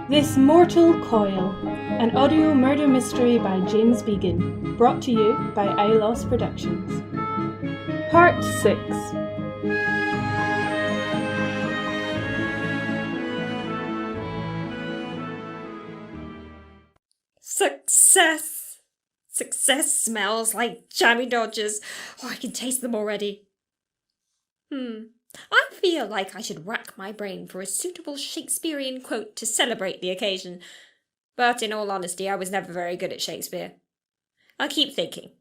This Mortal Coil, an audio murder mystery by James Beagon, brought to you by Aulos Productions. Part 6. Success! Success smells like Jammie Dodgers. Oh, I can taste them already. I feel like I should rack my brain for a suitable Shakespearean quote to celebrate the occasion. But in all honesty, I was never very good at Shakespeare. I keep thinking.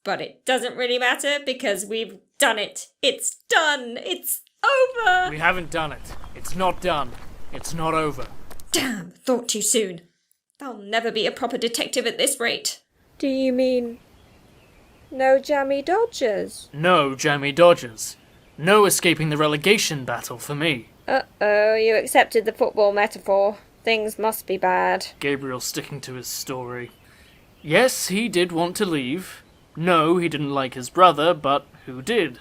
But it doesn't really matter because we've done it. It's done. It's over. We haven't done it. It's not done. It's not over. Damn, thought too soon. I'll never be a proper detective at this rate. Do you mean no Jammie Dodgers? No Jammie Dodgers. No escaping the relegation battle for me. Uh-oh, you accepted the football metaphor. Things must be bad. Gabriel sticking to his story. Yes, he did want to leave. No, he didn't like his brother, but who did?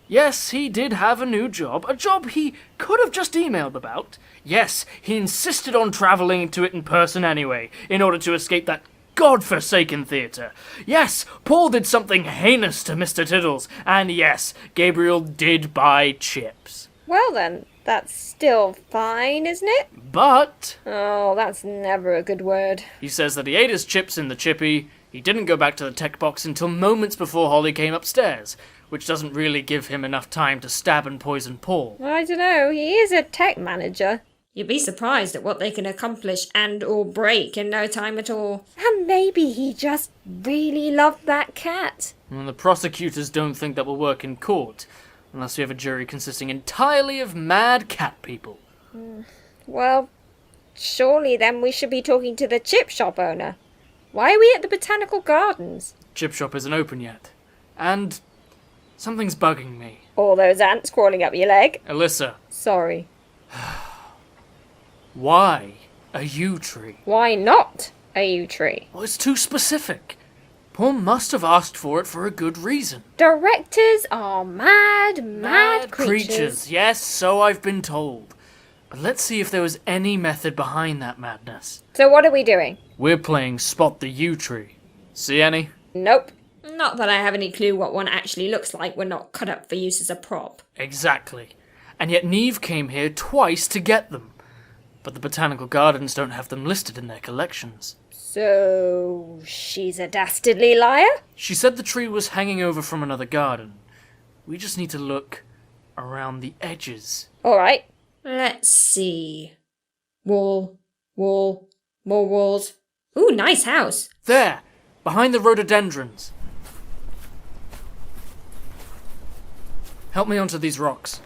Yes, he did have a new job, a job he could have just emailed about. Yes, he insisted on travelling to it in person anyway, in order to escape that godforsaken theatre. Yes, Paul did something heinous to Mr. Tiddles, and yes, Gabriel did buy chips. Well then, that's still fine, isn't it? But Oh, that's never a good word. he says that he ate his chips in the chippy. He didn't go back to the tech box until moments before Holly came upstairs, which doesn't really give him enough time to stab and poison Paul. I don't know, he is a tech manager. You'd be surprised at what they can accomplish and or break in no time at all. And maybe he just really loved that cat. And the prosecutors don't think that will work in court, unless we have a jury consisting entirely of mad cat people. Well, surely then we should be talking to the chip shop owner. Why are we at the Botanical Gardens? Chip shop isn't open yet. And something's bugging me. All those ants crawling up your leg? Elissa, Sorry. why a yew tree? Why not a yew tree? Well, it's too specific. Paul must have asked for it for a good reason. Directors are mad creatures. Yes, so I've been told. But let's see if there was any method behind that madness. So what are we doing? We're playing Spot the Yew Tree. See any? Nope. Not that I have any clue what one actually looks like. We're not cut up for use as a prop. Exactly. And yet Neve came here twice to get them. But the Botanical Gardens don't have them listed in their collections. So she's a dastardly liar? She said the tree was hanging over from another garden. We just need to look around the edges. All right. Let's see. Wall, more walls. Ooh, nice house. There! Behind the rhododendrons. Help me onto these rocks.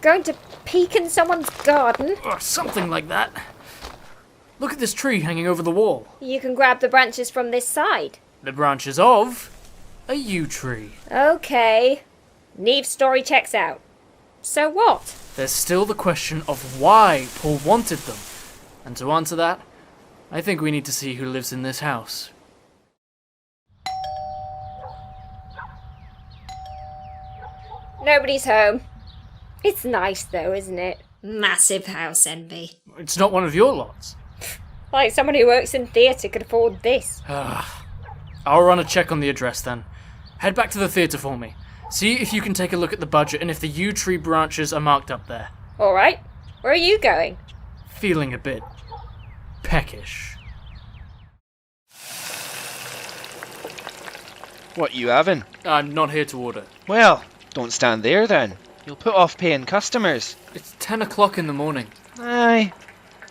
Going to peek in someone's garden? Or something like that. Look at this tree hanging over the wall. You can grab the branches from this side. The branches of a yew tree. Okay. Neve's story checks out. So what? There's still the question of why Paul wanted them. And to answer that, I think we need to see who lives in this house. Nobody's home. It's nice though, isn't it? Massive house envy. It's not one of your lots. Like someone who works in theatre could afford this. I'll run a check on the address then. Head back to the theatre for me. See if you can take a look at the budget and if the yew tree branches are marked up there. All right. Where are you going? Feeling a bit peckish. What you having? I'm not here to order. Well, don't stand there then. You'll put off paying customers. It's 10 o'clock in the morning. Aye.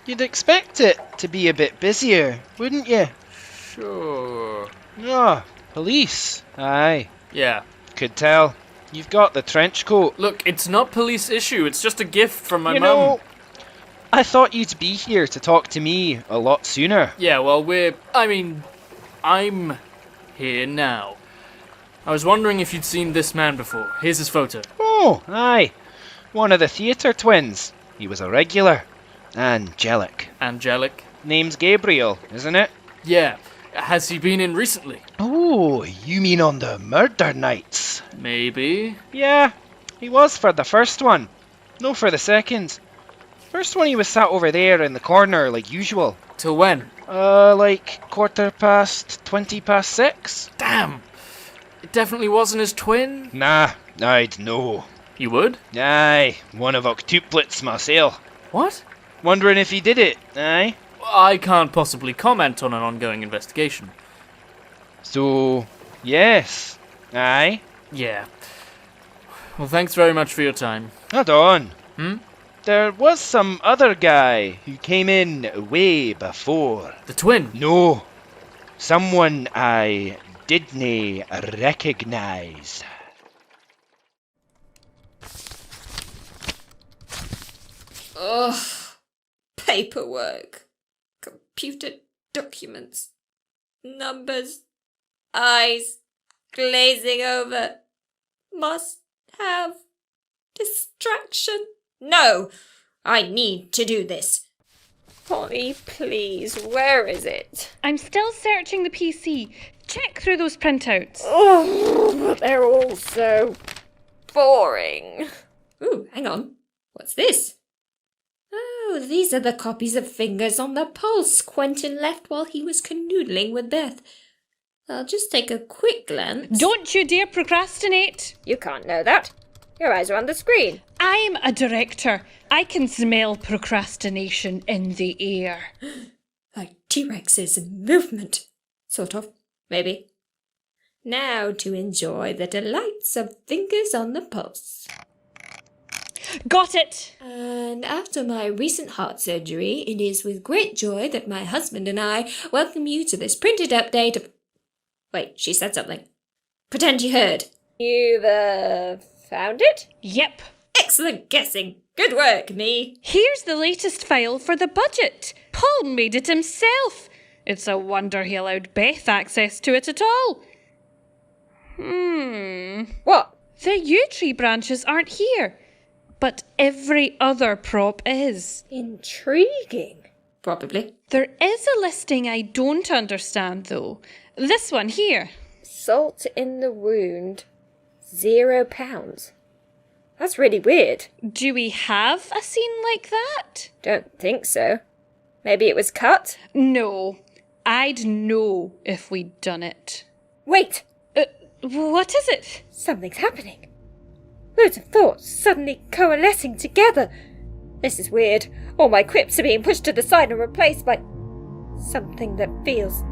You'd expect it to be a bit busier, wouldn't you? Sure. Oh, police. Aye. Yeah. Could tell. You've got the trench coat. Look, it's not police issue. It's just a gift from my You mum. know, I thought you'd be here to talk to me a lot sooner. Yeah, well, I'm here now. I was wondering if you'd seen this man before. Here's his photo. Oh, aye. One of the theatre twins. He was a regular. Angelic. Angelic? Name's Gabriel, isn't it? Yeah. Has he been in recently? Oh, you mean on the murder nights? Maybe. Yeah, he was for the first one. No for the second. First one he was sat over there in the corner, like usual. Till when? Like 6:15. Damn! It definitely wasn't his twin? Nah, I'd know. You would? Aye, one of octuplets myself. What? Wondering if he did it, aye? I can't possibly comment on an ongoing investigation. So, yes, aye? Yeah. Well, thanks very much for your time. Hold on. Hmm? There was some other guy who came in way before. The twin? No, someone I didn't recognise. Ugh. Paperwork. Computer documents. Numbers. Eyes. Glazing over. Must have. Distraction. No! I need to do this. Polly, please, where is it? I'm still searching the PC. Check through those printouts. Oh, but they're all so boring. Ooh, hang on. What's this? Oh, these are the copies of Fingers on the Pulse Quentin left while he was canoodling with Beth. I'll just take a quick glance. Don't you dare procrastinate. You can't know that. Your eyes are on the screen. I'm a director. I can smell procrastination in the air. Like T-Rex's movement. Sort of. Maybe. Now to enjoy the delights of Fingers on the Pulse. Got it. And after my recent heart surgery, it is with great joy that my husband and I welcome you to this printed update of... Wait, she said something. Pretend you heard. You've, found it? Yep. Excellent guessing. Good work, me. Here's the latest file for the budget. Paul made it himself. It's a wonder he allowed Beth access to it at all. What? The yew tree branches aren't here, but every other prop is. Intriguing. Probably. There is a listing I don't understand, though. This one here. Salt in the wound. £0. That's really weird. Do we have a scene like that? Don't think so. Maybe it was cut? No. I'd know if we'd done it. Wait! What is it? Something's happening. Loads of thoughts suddenly coalescing together. This is weird. All my quips are being pushed to the side and replaced by something that feels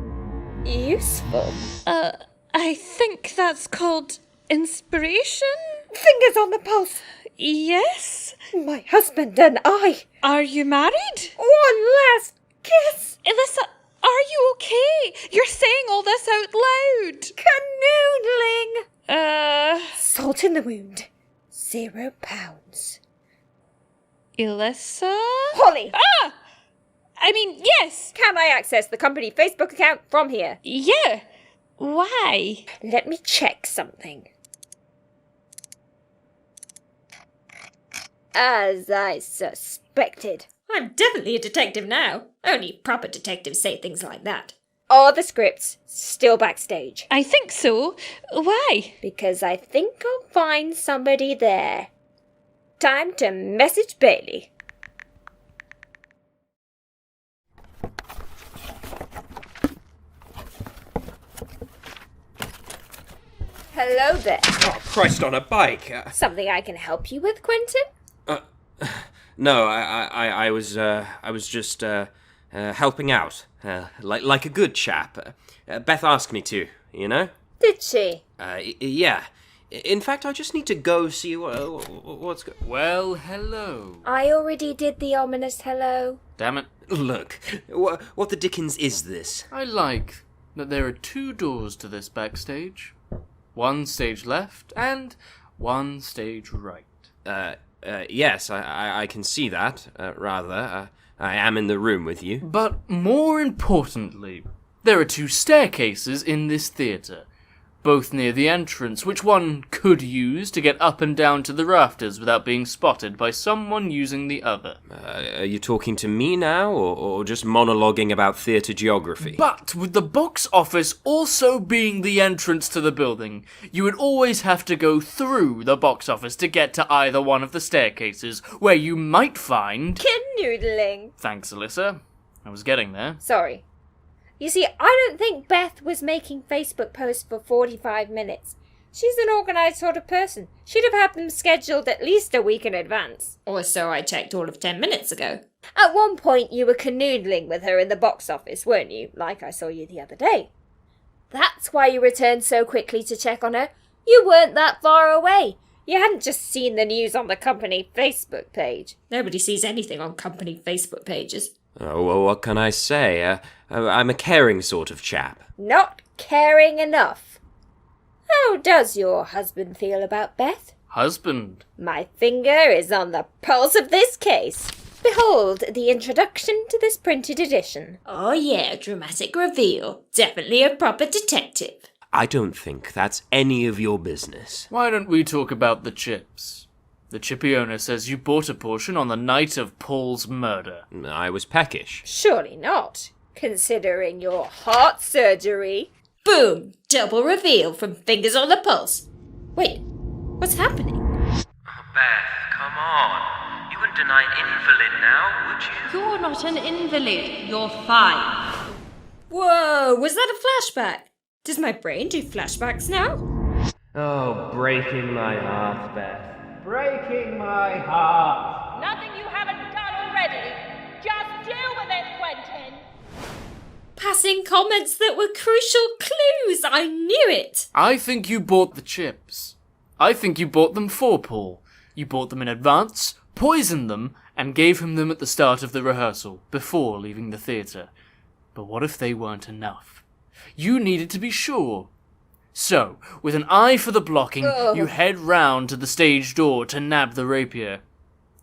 useful. I think that's called inspiration? Fingers on the pulse. Yes? My husband and I. Are you married? One last kiss. Elissa, are you okay? You're saying all this out loud. Canoodling. Salt in the wound. £0. Elissa? Holly, I mean, yes. can I access the company Facebook account from here? Yeah. Why? Let me check something. As I suspected. I'm definitely a detective now. Only proper detectives say things like that. Are the scripts still backstage? I think so. Why? Because I think I'll find somebody there. Time to message Bailey. Hello there. Oh, Christ on a bike. Something I can help you with, Quentin? No, I was just helping out, like a good chap. Beth asked me to, you know. Did she? Yeah. In fact, I just need to go see what's going. Well, hello. I already did the ominous hello. Damn it. Look, what the dickens is this? I like that there are 2 doors to this backstage. 1 stage left and 1 stage right. Yes, I can see that, rather. I am in the room with you. But more importantly, there are 2 staircases in this theatre. both near the entrance, which one could use to get up and down to the rafters without being spotted by someone using the other. Are you talking to me now, or just monologuing about theatre geography? But with the box office also being the entrance to the building, you would always have to go through the box office to get to either one of the staircases, where you might find... Canoodling. Thanks, Elissa. I was getting there. Sorry. You see, I don't think Beth was making Facebook posts for 45 minutes. She's an organised sort of person. She'd have had them scheduled at least a week in advance. Or so I checked all of 10 minutes ago. At one point, you were canoodling with her in the box office, weren't you? Like I saw you the other day. That's why you returned so quickly to check on her. You weren't that far away. You hadn't just seen the news on the company Facebook page. Nobody sees anything on company Facebook pages. Oh, well, what can I say? I'm a caring sort of chap. Not caring enough. How does your husband feel about Beth? Husband? My finger is on the pulse of this case. Behold the introduction to this printed edition. Oh yeah, dramatic reveal. Definitely a proper detective. I don't think that's any of your business. Why don't we talk about the chips? The chippy owner says you bought a portion on the night of Paul's murder. I was peckish. Surely not, considering your heart surgery. Boom! Double reveal from fingers on the pulse. Wait, what's happening? Oh, Beth, come on. You wouldn't deny an invalid now, would you? You're not an invalid. You're fine. Whoa, was that a flashback? Does my brain do flashbacks now? Oh, breaking my heart, Beth. Breaking my heart. Nothing you haven't done already. Just deal with it, Quentin. Passing comments that were crucial clues. I knew it. I think you bought the chips. I think you bought them for Paul. You bought them in advance, poisoned them, and gave him them at the start of the rehearsal, before leaving the theatre. But what if they weren't enough? You needed to be sure. So, with an eye for the blocking, you head round to the stage door to nab the rapier.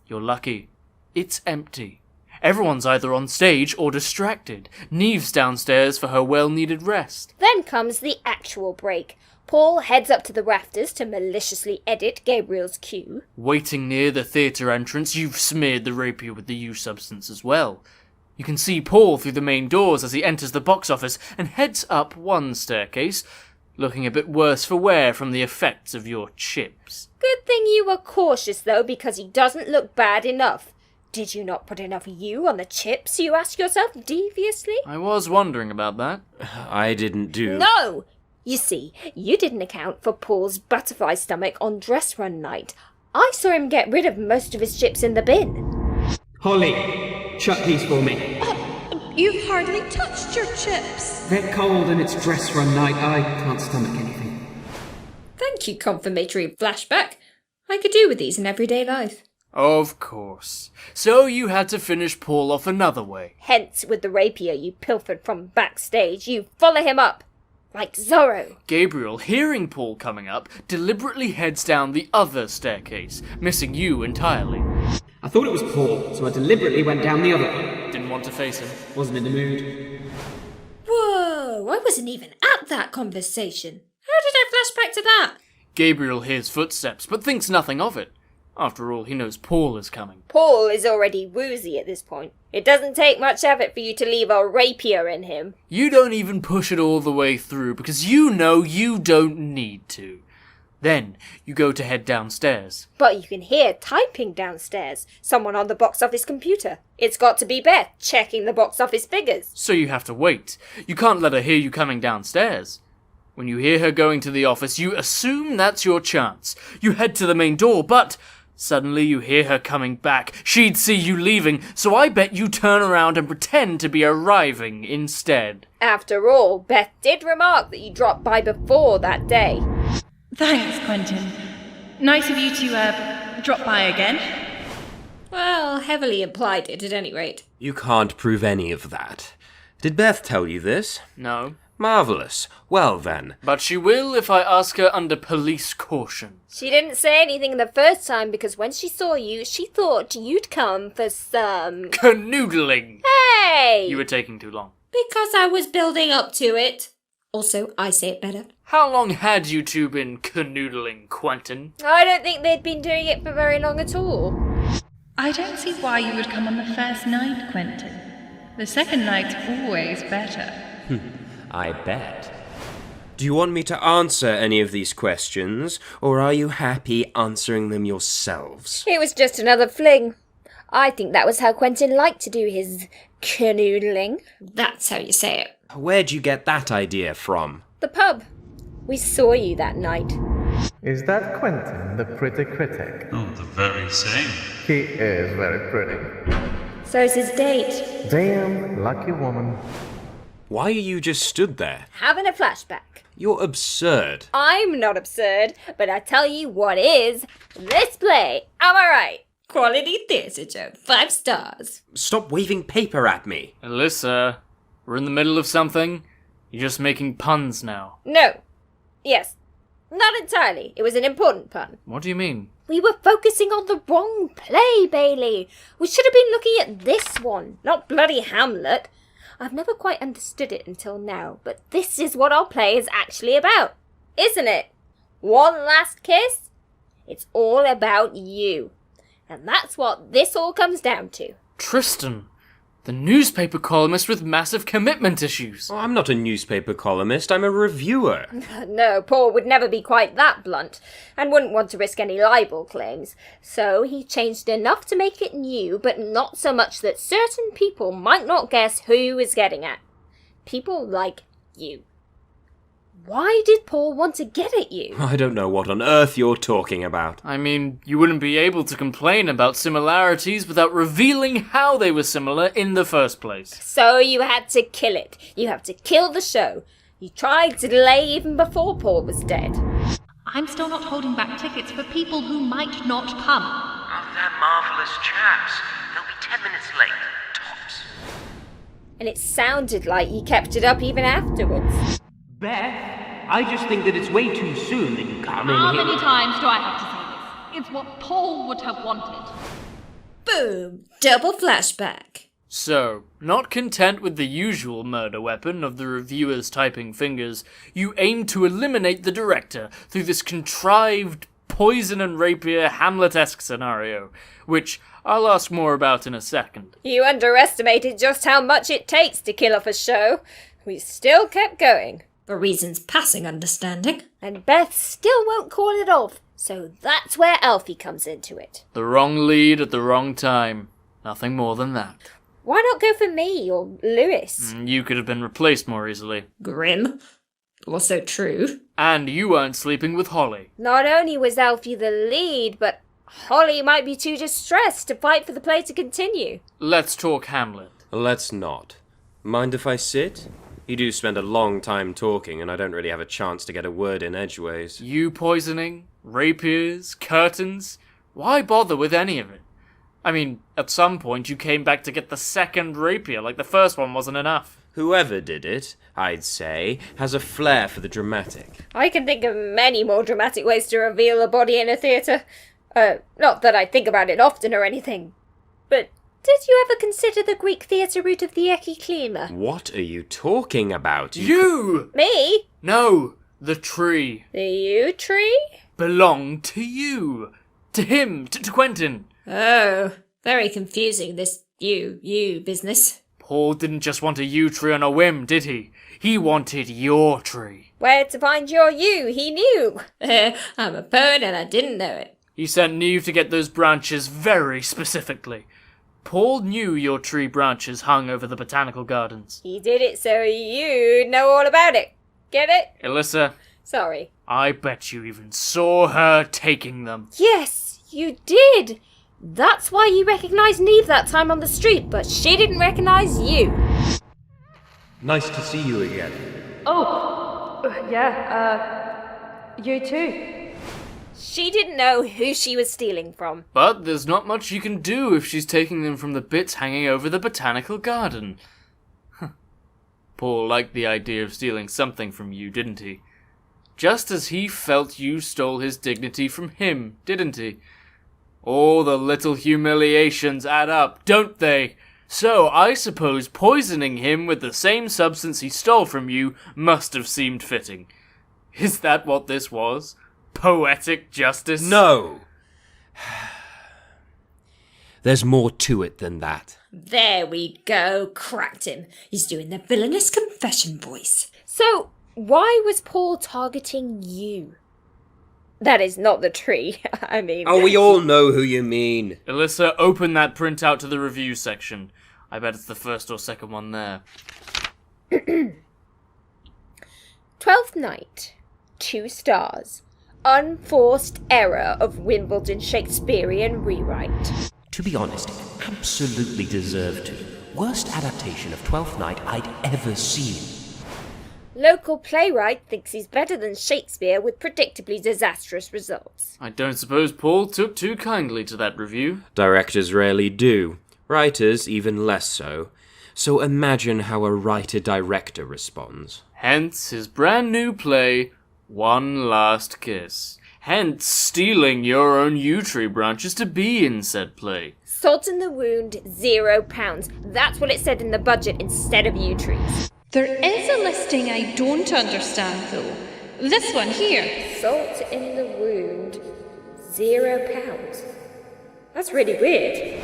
You're lucky. It's empty. Everyone's either on stage or distracted. Neve's downstairs for her well-needed rest. Then comes the actual break. Paul heads up to the rafters to maliciously edit Gabriel's cue. Waiting near the theatre entrance, you've smeared the rapier with the used substance as well. You can see Paul through the main doors as he enters the box office and heads up one staircase, looking a bit worse for wear from the effects of your chips. Good thing you were cautious, though, because he doesn't look bad enough. Did you not put enough you on the chips, you ask yourself deviously? I was wondering about that. I didn't do... No! You see, you didn't account for Paul's butterfly stomach on dress run night. I saw him get rid of most of his chips in the bin. Holly, chuck these for me. You've hardly touched your chips. They're cold and it's dress run night. I can't stomach anything. Thank you, confirmatory flashback. I could do with these in everyday life. Of course. So you had to finish Paul off another way. Hence, with the rapier you pilfered from backstage, you follow him up. Like Zorro. Gabriel, hearing Paul coming up, deliberately heads down the other staircase, missing you entirely. I thought it was Paul, so I deliberately went down the other one. Didn't want to face him. Wasn't in the mood. Whoa, I wasn't even at that conversation. How did I flash back to that? Gabriel hears footsteps, but thinks nothing of it. After all, he knows Paul is coming. Paul is already woozy at this point. It doesn't take much effort for you to leave a rapier in him. You don't even push it all the way through because you know you don't need to. Then you go to head downstairs. But you can hear typing downstairs. Someone on the box office computer. It's got to be Beth, checking the box office figures. So you have to wait. You can't let her hear you coming downstairs. When you hear her going to the office, you assume that's your chance. You head to the main door, but suddenly you hear her coming back. She'd see you leaving, so I bet you turn around and pretend to be arriving instead. After all, Beth did remark that you dropped by before that day. Thanks, Quentin. Nice of you to, drop by again. Well, heavily implied it at any rate. You can't prove any of that. Did Beth tell you this? No. Marvellous. Well then. But she will if I ask her under police caution. She didn't say anything the first time because when she saw you, she thought you'd come for some... Canoodling! Hey! You were taking too long. Because I was building up to it. Also, I say it better. How long had you two been canoodling, Quentin? I don't think they'd been doing it for very long at all. I don't see why you would come on the first night, Quentin. The second night's always better. I bet. Do you want me to answer any of these questions, or are you happy answering them yourselves? It was just another fling. I think that was how Quentin liked to do his canoodling. That's how you say it. Where'd you get that idea from? The pub. We saw you that night. Is that Quentin, the pretty critic? Oh, the very same. He is very pretty. So's his date. Damn lucky woman. Why are you just stood there? Having a flashback. You're absurd. I'm not absurd, but I tell you what is this play. Am I right? Quality theatre, Joe. 5 stars. Stop waving paper at me. Elissa, we're in the middle of something. You're just making puns now. No. Yes. Not entirely. It was an important pun. What do you mean? We were focusing on the wrong play, Bailey. We should have been looking at this one, not bloody Hamlet. I've never quite understood it until now, but this is what our play is actually about, isn't it? One last kiss? It's all about you. And that's what this all comes down to. Tristan, the newspaper columnist with massive commitment issues. Oh, I'm not a newspaper columnist, I'm a reviewer. No, Paul would never be quite that blunt, and wouldn't want to risk any libel claims. So he changed enough to make it new, but not so much that certain people might not guess who he was getting at. People like you. Why did Paul want to get at you? I don't know what on earth you're talking about. I mean, you wouldn't be able to complain about similarities without revealing how they were similar in the first place. So you had to kill it. You have to kill the show. You tried to delay even before Paul was dead. I'm still not holding back tickets for people who might not come. Oh, they're marvellous chaps. They'll be 10 minutes late, tops. And it sounded like you kept it up even afterwards. Beth, I just think that it's way too soon that you come in How here. many times do I have to say this? It's what Paul would have wanted. Boom! Double flashback. So, not content with the usual murder weapon of the reviewer's typing fingers, you aim to eliminate the director through this contrived poison and rapier Hamlet-esque scenario, which I'll ask more about in a second. You underestimated just how much it takes to kill off a show. We still kept going. For reasons passing understanding. And Beth still won't call it off, so that's where Alfie comes into it. The wrong lead at the wrong time. Nothing more than that. Why not go for me or Lewis? You could have been replaced more easily. Grim. Also true. And you weren't sleeping with Holly. Not only was Alfie the lead, but Holly might be too distressed to fight for the play to continue. Let's talk Hamlet. Let's not. Mind if I sit? You do spend a long time talking, and I don't really have a chance to get a word in edgeways. You poisoning, rapiers, curtains. Why bother with any of it? I mean, at some point you came back to get the second rapier, like the first one wasn't enough. Whoever did it, I'd say, has a flair for the dramatic. I can think of many more dramatic ways to reveal a body in a theatre. Not that I think about it often or anything. But did you ever consider the Greek theatre route of the Ekiklema? What are you talking about? You! Me? No, the tree. The yew tree? Belonged to you. To him, to Quentin. Oh, very confusing, this you business. Paul didn't just want a yew tree on a whim, did he? He wanted your tree. Where to find your yew, he knew. I'm a poet and I didn't know it. He sent Neve to get those branches very specifically. Paul knew your tree branches hung over the botanical gardens. He did it so you'd know all about it. Get it? Elissa. Sorry. I bet you even saw her taking them. Yes, you did. That's why you recognised Neve that time on the street, but she didn't recognise you. Nice to see you again. Oh, yeah, you too. She didn't know who she was stealing from. But there's not much you can do if she's taking them from the bits hanging over the botanical garden. Paul liked the idea of stealing something from you, didn't he? Just as he felt you stole his dignity from him, didn't he? All the little humiliations add up, don't they? So I suppose poisoning him with the same substance he stole from you must have seemed fitting. Is that what this was? Poetic justice? No! There's more to it than that. There we go, cracked him. He's doing the villainous confession voice. So, why was Paul targeting you? That is not the tree, I mean... Oh, we all know who you mean. Elissa, open that printout to the review section. I bet it's the first or second one there. 12th Night. 2 stars. Unforced error of Wimbledon Shakespearean rewrite. To be honest, absolutely deserved to. Worst adaptation of Twelfth Night I'd ever seen. Local playwright thinks he's better than Shakespeare with predictably disastrous results. I don't suppose Paul took too kindly to that review. Directors rarely do. Writers even less so. So imagine how a writer-director responds. Hence his brand new play, One Last Kiss. Hence stealing your own yew tree branches to be in said play. Salt in the wound, £0. That's what it said in the budget instead of yew trees. There is a listing I don't understand, though. This one here. Salt in the wound, £0. That's really weird.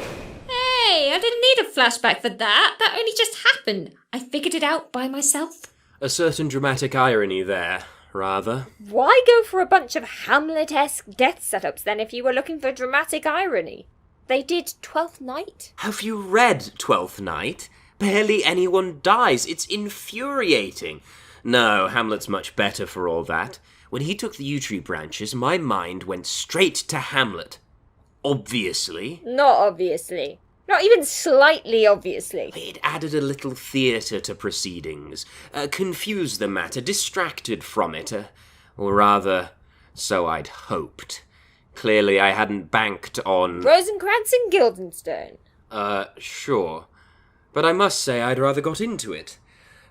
Hey, I didn't need a flashback for that. That only just happened. I figured it out by myself. A certain dramatic irony there, rather. Why go for a bunch of Hamlet-esque death setups then if you were looking for dramatic irony? They did Twelfth Night. Have you read Twelfth Night? Barely anyone dies. It's infuriating. No, Hamlet's much better for all that. When he took the yew tree branches, my mind went straight to Hamlet. Obviously. Not obviously. Not even slightly obviously. It added a little theatre to proceedings, confused the matter, distracted from it, or rather, so I'd hoped. Clearly I hadn't banked on... Rosencrantz and Guildenstern. Sure. But I must say I'd rather got into it.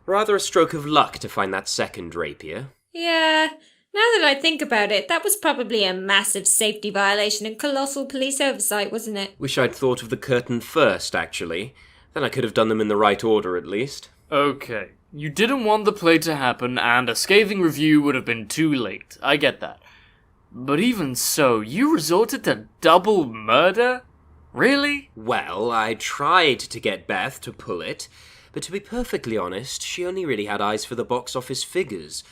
Rather a stroke of luck to find that second rapier. Yeah, now that I think about it, that was probably a massive safety violation and colossal police oversight, wasn't it? Wish I'd thought of the curtain first, actually. Then I could have done them in the right order, at least. Okay, you didn't want the play to happen, and a scathing review would have been too late. I get that. But even so, you resorted to double murder? Really? Well, I tried to get Beth to pull it, but to be perfectly honest, she only really had eyes for the box office figures.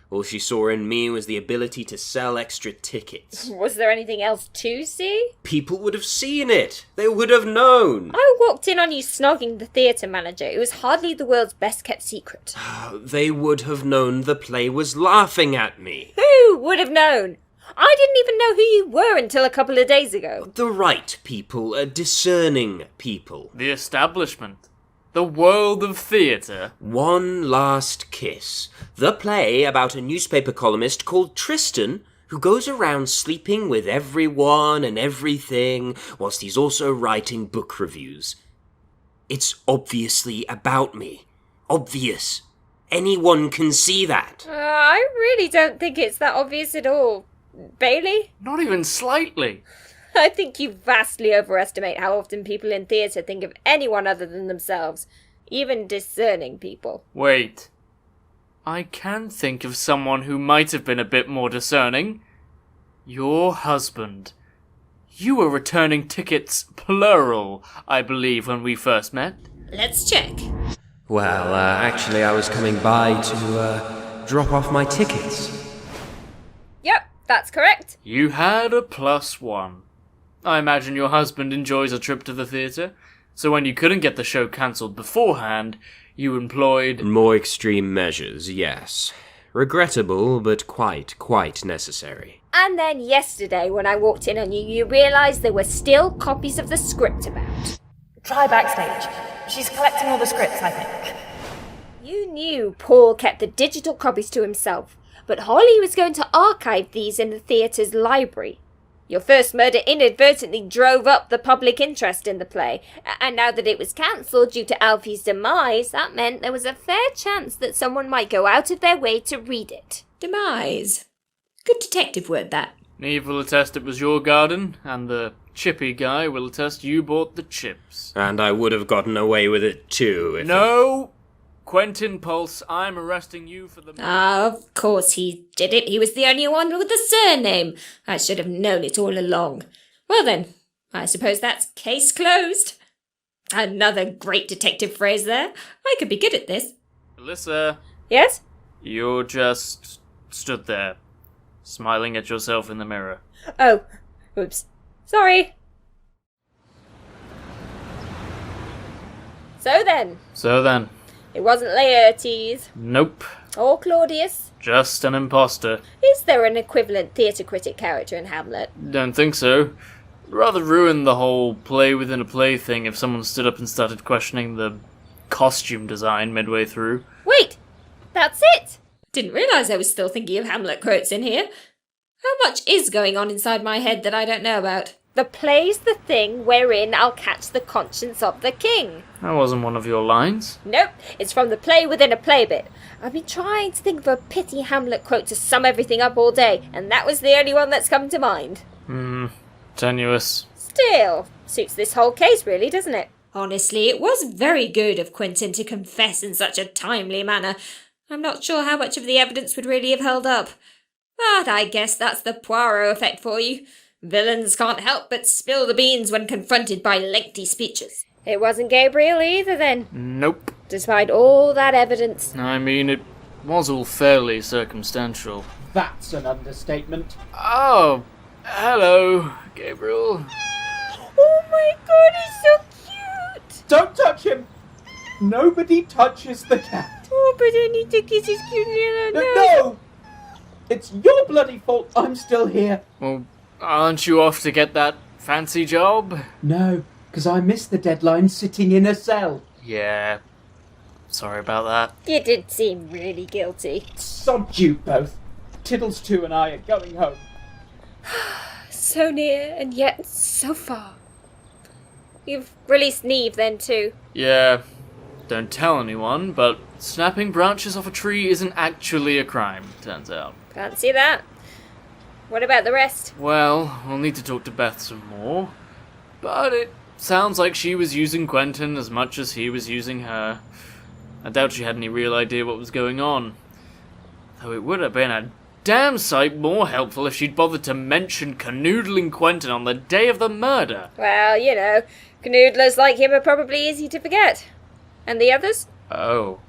All she saw in me was the ability to sell extra tickets. Was there anything else to see? People would have seen it. They would have known. I walked in on you snogging the theatre manager. It was hardly the world's best-kept secret. They would have known the play was laughing at me. Who would have known? I didn't even know who you were until a couple of days ago. The right people, discerning people. The establishment. The world of theatre. One Last Kiss. The play about a newspaper columnist called Tristan who goes around sleeping with everyone and everything whilst he's also writing book reviews. It's obviously about me. Obvious. Anyone can see that. I really don't think it's that obvious at all. Bailey? Not even slightly. I think you vastly overestimate how often people in theatre think of anyone other than themselves, even discerning people. Wait. I can think of someone who might have been a bit more discerning. Your husband. You were returning tickets, plural, I believe, when we first met. Let's check. Well, actually I was coming by to, drop off my tickets. Yep, that's correct. You had a +1. I imagine your husband enjoys a trip to the theatre, so when you couldn't get the show cancelled beforehand, you employed... More extreme measures, yes. Regrettable, but quite necessary. And then yesterday, when I walked in on you, you realised there were still copies of the script about. Try backstage. She's collecting all the scripts, I think. You knew Paul kept the digital copies to himself, but Holly was going to archive these in the theatre's library. Your first murder inadvertently drove up the public interest in the play, and now that it was cancelled due to Alfie's demise, that meant there was a fair chance that someone might go out of their way to read it. Demise. Good detective word, that. Neve will attest it was your garden, and the chippy guy will attest you bought the chips. And I would have gotten away with it too if... No! Quentin Pulse, I'm arresting you for the... Of course he did it. He was the only one with the surname. I should have known it all along. Well then, I suppose that's case closed. Another great detective phrase there. I could be good at this. Elissa. Yes? You just stood there, smiling at yourself in the mirror. Oh, oops. Sorry. So then, it wasn't Laertes Nope. or Claudius. Just an imposter. Is there an equivalent theatre critic character in Hamlet? Don't think so. Rather ruin the whole play within a play thing if someone stood up and started questioning the costume design midway through. Wait! That's it! Didn't realise I was still thinking of Hamlet quotes in here. How much is going on inside my head that I don't know about? The play's the thing wherein I'll catch the conscience of the king. That wasn't one of your lines. Nope, it's from the play within a play bit. I've been trying to think of a pithy Hamlet quote to sum everything up all day, and that was the only one that's come to mind. Tenuous. Still, suits this whole case really, doesn't it? Honestly, it was very good of Quentin to confess in such a timely manner. I'm not sure how much of the evidence would really have held up. But I guess that's the Poirot effect for you. Villains can't help but spill the beans when confronted by lengthy speeches. It wasn't Gabriel either then. Nope. Despite all that evidence. I mean, it was all fairly circumstantial. That's an understatement. Oh, hello, Gabriel. Oh my god, he's so cute! Don't touch him! Nobody touches the cat. Oh, but I need to kiss his cute little nose. No! It's your bloody fault I'm still here. Well, aren't you off to get that fancy job? No, because I missed the deadline sitting in a cell. Yeah. Sorry about that. You did seem really guilty. Sod you both. Tiddles 2 and I are going home. So near and yet so far. You've released Neve then too. Yeah. Don't tell anyone, but snapping branches off a tree isn't actually a crime, turns out. Can't see that. What about the rest? Well, we'll need to talk to Beth some more. But it sounds like she was using Quentin as much as he was using her. I doubt she had any real idea what was going on. Though it would have been a damn sight more helpful if she'd bothered to mention canoodling Quentin on the day of the murder. Well, you know, canoodlers like him are probably easy to forget. And the others? Oh.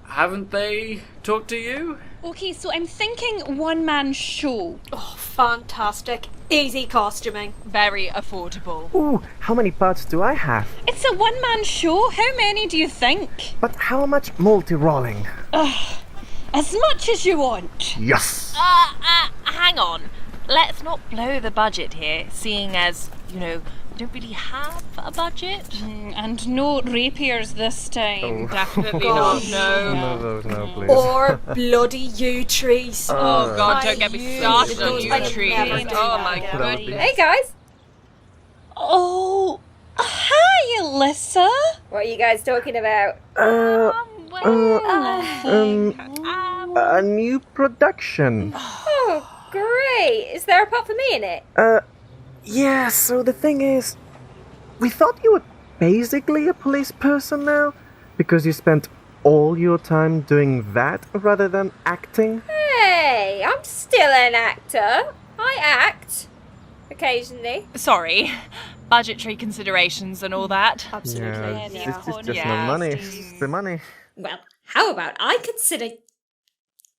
Haven't they talked to you? Okay, so I'm thinking one-man show. Oh, fantastic. Easy costuming. Very affordable. Ooh, how many parts do I have? It's a one-man show. How many do you think? But how much multi-rolling? As much as you want. Yes! Hang on. Let's not blow the budget here, seeing as, you know, we don't really have a budget. And no rapiers this time. Oh. Definitely not, no. No, please. Or bloody yew trees. Oh, God, don't get me started on yew trees. Oh, my goodness. Hey, guys. Oh, hi, Elissa. What are you guys talking about? A new production. Oh, great. Is there a part for me in it? Yeah, so the thing is, we thought you were basically a police person now, because you spent all your time doing that rather than acting. Hey, I'm still an actor. I act. Occasionally. Sorry. Budgetary considerations and all that. Absolutely. Yeah, it's just no money. It's the money. Well, how about I consider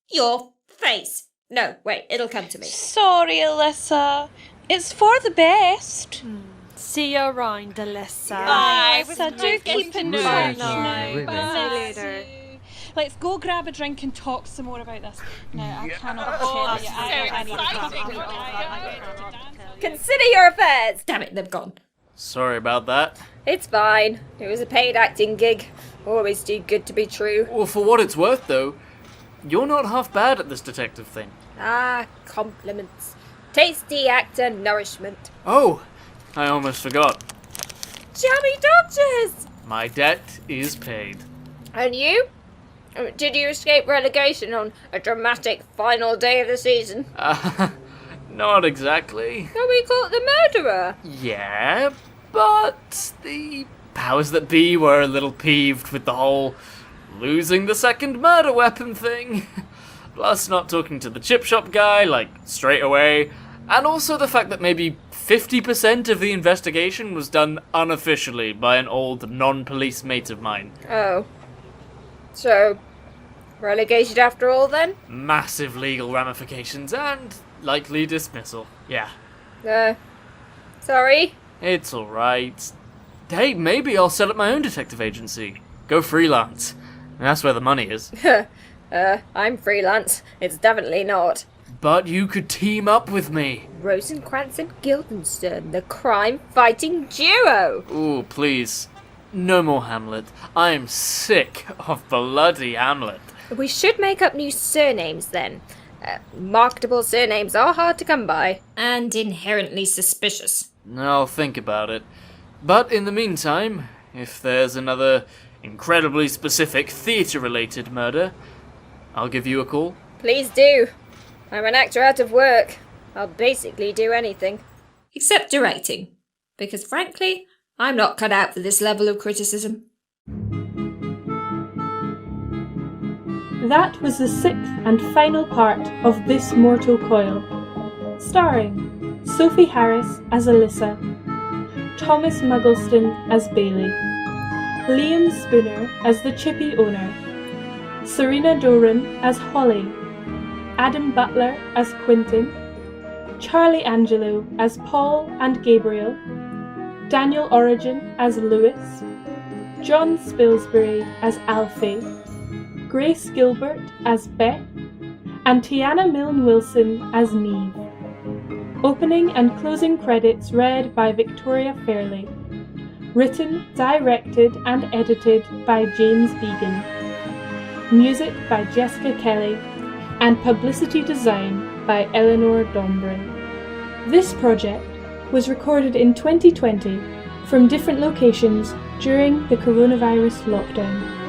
your face? No, wait, it'll come to me. Sorry, Elissa. It's for the best. See you around, Elissa. Bye. So do keep in touch Really now. nice. Bye. See you later. Let's go grab a drink and talk some more about this. No, I cannot Oh, tell you. I need to Consider your affairs. Damn it, they've gone. Sorry about that. It's fine. It was a paid acting gig. Always too good to be true. Well, for what it's worth, though, you're not half bad at this detective thing. Ah, compliments. Tasty actor nourishment. Oh, I almost forgot. Jammie Dodgers! My debt is paid. And you? Did you escape relegation on a dramatic final day of the season? Not exactly. So we caught the murderer. Yeah, but the powers that be were a little peeved with the whole losing the second murder weapon thing. Plus not talking to the chip shop guy, like, straight away. And also the fact that maybe 50% of the investigation was done unofficially by an old non-police mate of mine. Oh. So, relegated after all then? Massive legal ramifications and likely dismissal. Yeah. Sorry? It's alright. Hey, maybe I'll set up my own detective agency. Go freelance. That's where the money is. I'm freelance. It's definitely not. But you could team up with me. Rosencrantz and Guildenstern, the crime-fighting duo! Ooh, please. No more Hamlet. I am sick of bloody Hamlet. We should make up new surnames then. Marketable surnames are hard to come by. And inherently suspicious. I'll think about it. But in the meantime, if there's another incredibly specific theatre-related murder, I'll give you a call. Please do. I'm an actor out of work. I'll basically do anything. Except directing. Because frankly, I'm not cut out for this level of criticism. That was the sixth and final part of This Mortal Coil, starring Sophie Harris as Elissa, Thomas Muggleston as Bailey, Liam Spooner as the Chippy owner, Serena Doran as Holly, Adam Butler as Quentin, Charlie Angelo as Paul and Gabriel, Daniel Origin as Lewis, John Spilsbury as Alfie, Grace Gilbert as Beth, and Tiana Milne-Wilson as Neve. Opening and closing credits read by Victoria Fairley. Written, directed and edited by James Beagon. Music by Jessica Kelly, and publicity design by Eleanor Dombre. This project was recorded in 2020 from different locations during the coronavirus lockdown.